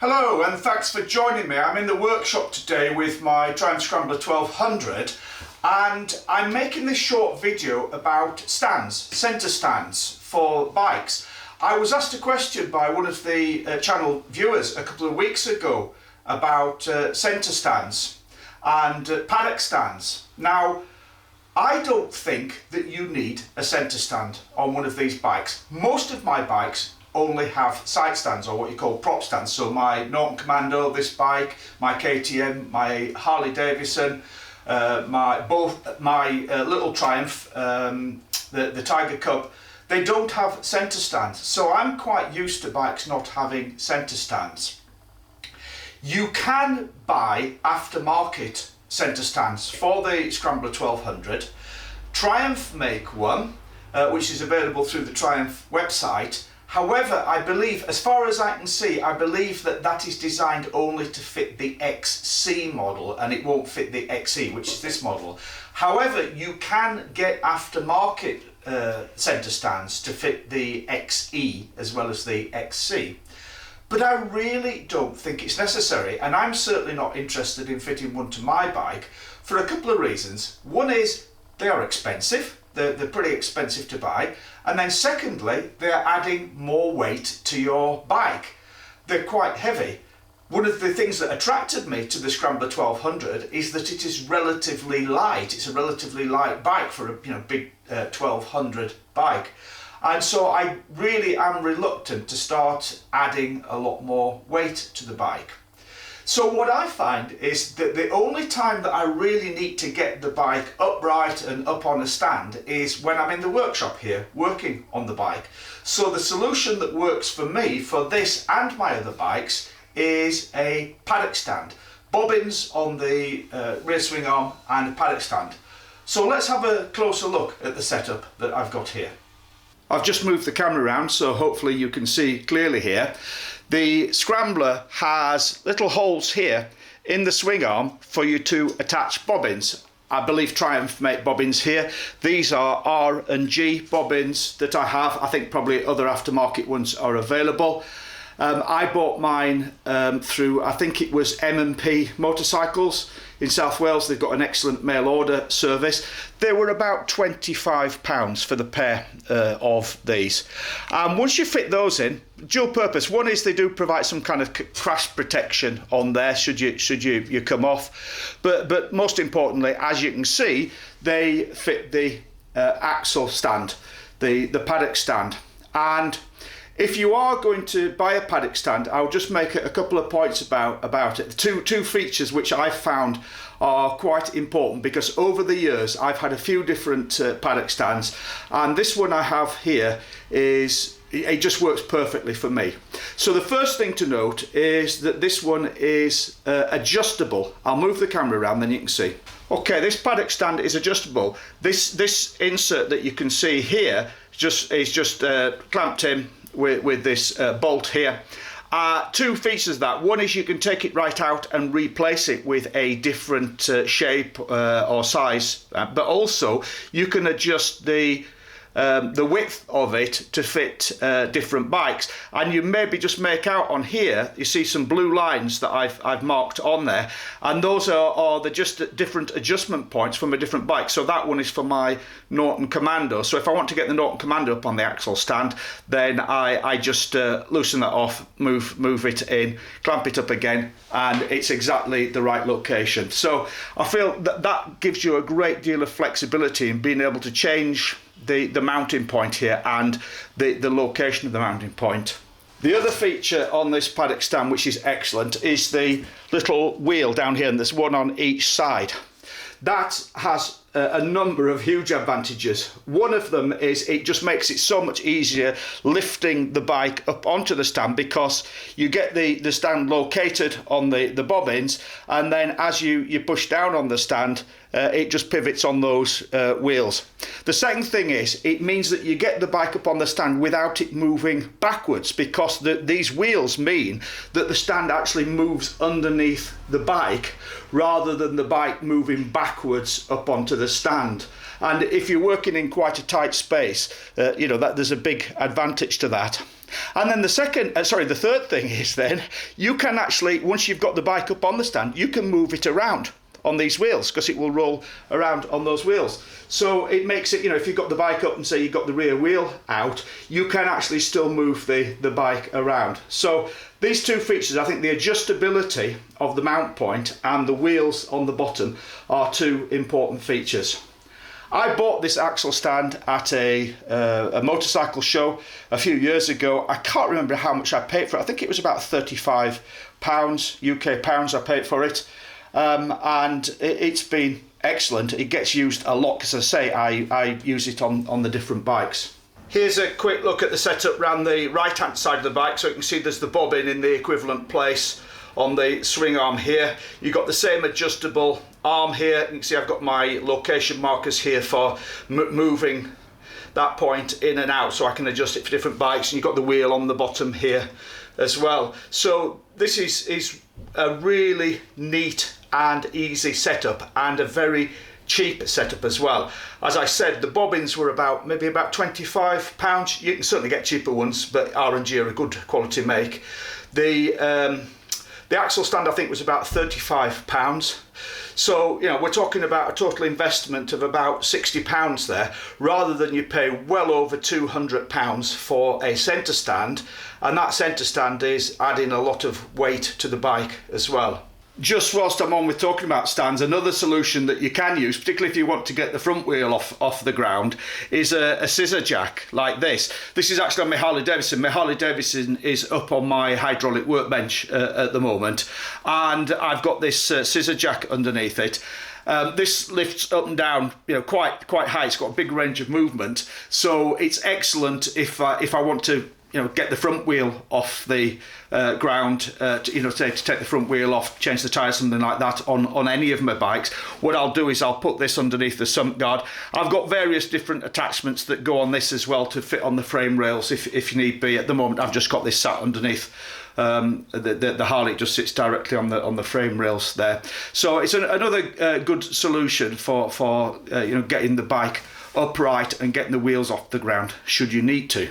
Hello and thanks for joining me. I'm in the workshop today with my Triumph Scrambler 1200 and I'm making this short video about stands, centre stands for bikes. I was asked a question by one of the channel viewers a couple of weeks ago about centre stands and paddock stands. Now, I don't think that you need a centre stand on one of these bikes. Most of my bikes only have side stands, or what you call prop stands. So my Norton Commando, this bike, my KTM, my Harley Davidson, my little Triumph, the Tiger Cub, they don't have centre stands. So I'm quite used to bikes not having centre stands. You can buy aftermarket centre stands for the Scrambler 1200. Triumph make one, which is available through the Triumph website. However, I believe, as far as I can see, I believe that that is designed only to fit the XC model and it won't fit the XE, which is this model. However, you can get aftermarket centre stands to fit the XE as well as the XC. But I really don't think it's necessary, and I'm certainly not interested in fitting one to my bike for a couple of reasons. One is they are expensive. They're pretty expensive to buy, and then secondly, they're adding more weight to your bike. They're quite heavy. One of the things that attracted me to the Scrambler 1200 is that it is relatively light. It's a relatively light bike for a big 1200 bike, and so I really am reluctant to start adding a lot more weight to the bike. So what I find is that the only time that I really need to get the bike upright and up on a stand is when I'm in the workshop here working on the bike. So the solution that works for me for this and my other bikes is a paddock stand. Bobbins on the rear swing arm and a paddock stand. So let's have a closer look at the setup that I've got here. I've just moved the camera around so hopefully you can see clearly here. The Scrambler has little holes here in the swing arm for you to attach bobbins. I believe Triumph make bobbins here. These are R&G bobbins that I have. I think probably other aftermarket ones are available. I bought mine through, I think it was M&P Motorcycles in South Wales. They've got an excellent mail order service. They were about £25 for the pair of these. Once you fit those in, dual purpose. One is they do provide some kind of crash protection on there should you come off. But most importantly, as you can see, they fit the axle stand, the paddock stand. And if you are going to buy a paddock stand, I'll just make a couple of points about it. Two features which I've found are quite important, because over the years I've had a few different paddock stands, and this one I have here it just works perfectly for me. So the first thing to note is that this one is adjustable. I'll move the camera around, then you can see. Okay, this paddock stand is adjustable. This insert that you can see here is just clamped in with this bolt here. Two features of that. One is you can take it right out and replace it with a different shape or size, but also you can adjust the width of it to fit different bikes, and you maybe just make out on here, you see some blue lines that I've marked on there, and those are the just different adjustment points from a different bike. So that one is for my Norton Commando. So if I want to get the Norton Commando up on the axle stand, then I just loosen that off, move it in, clamp it up again, and it's exactly the right location. So I feel that gives you a great deal of flexibility in being able to change the mounting point here and the location of the mounting point. The other feature on this paddock stand, which is excellent, is the little wheel down here, and there's one on each side. That has a number of huge advantages. One of them is it just makes it so much easier lifting the bike up onto the stand, because you get the stand located on the bobbins, and then as you push down on the stand, it just pivots on those wheels. The second thing is it means that you get the bike up on the stand without it moving backwards, because these wheels mean that the stand actually moves underneath the bike rather than the bike moving backwards up onto the stand. And if you're working in quite a tight space, that there's a big advantage to that. And then the third thing is then you can actually, once you've got the bike up on the stand, you can move it around on these wheels because it will roll around on those wheels. So it makes it, if you've got the bike up and say you've got the rear wheel out, you can actually still move the bike around. So these two features, I think the adjustability of the mount point and the wheels on the bottom are two important features. I bought this axle stand at a motorcycle show a few years ago. I can't remember how much I paid for it. I think it was about £35 UK pounds I paid for it. And it's been excellent. It gets used a lot because, as I say, I use it on the different bikes. Here's a quick look at the setup around the right hand side of the bike. So you can see there's the bobbin in the equivalent place on the swing arm here. You've got the same adjustable arm here. You can see I've got my location markers here for moving that point in and out, so I can adjust it for different bikes. And you've got the wheel on the bottom here as well. So this is a really neat and easy setup, and a very cheap setup as well. As I said, the bobbins were maybe about £25. You can certainly get cheaper ones, but R&G are a good quality make. The axle stand I think was about £35. So we're talking about a total investment of about £60 there, rather than you pay well over £200 for a centre stand, and that centre stand is adding a lot of weight to the bike as well. Just whilst I'm on with talking about stands, another solution that you can use, particularly if you want to get the front wheel off the ground, is a scissor jack like this. This is actually on my Harley Davidson. My Harley Davidson is up on my hydraulic workbench at the moment, and I've got this scissor jack underneath it. This lifts up and down, quite high. It's got a big range of movement, so it's excellent if I want to get the front wheel off the ground, to take the front wheel off, change the tyre, something like that on any of my bikes. What I'll do is I'll put this underneath the sump guard. I've got various different attachments that go on this as well to fit on the frame rails if need be. At the moment I've just got this sat underneath the Harley. It just sits directly on the frame rails there. So it's another good solution for getting the bike upright and getting the wheels off the ground should you need to.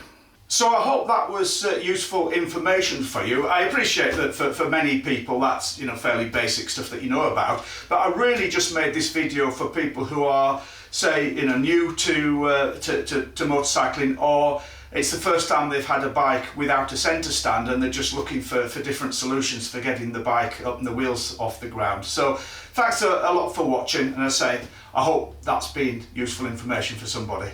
So I hope that was useful information for you. I appreciate that for many people that's fairly basic stuff that you know about, but I really just made this video for people who are, say, new to motorcycling, or it's the first time they've had a bike without a centre stand and they're just looking for different solutions for getting the bike up and the wheels off the ground. So thanks a lot for watching, and I hope that's been useful information for somebody.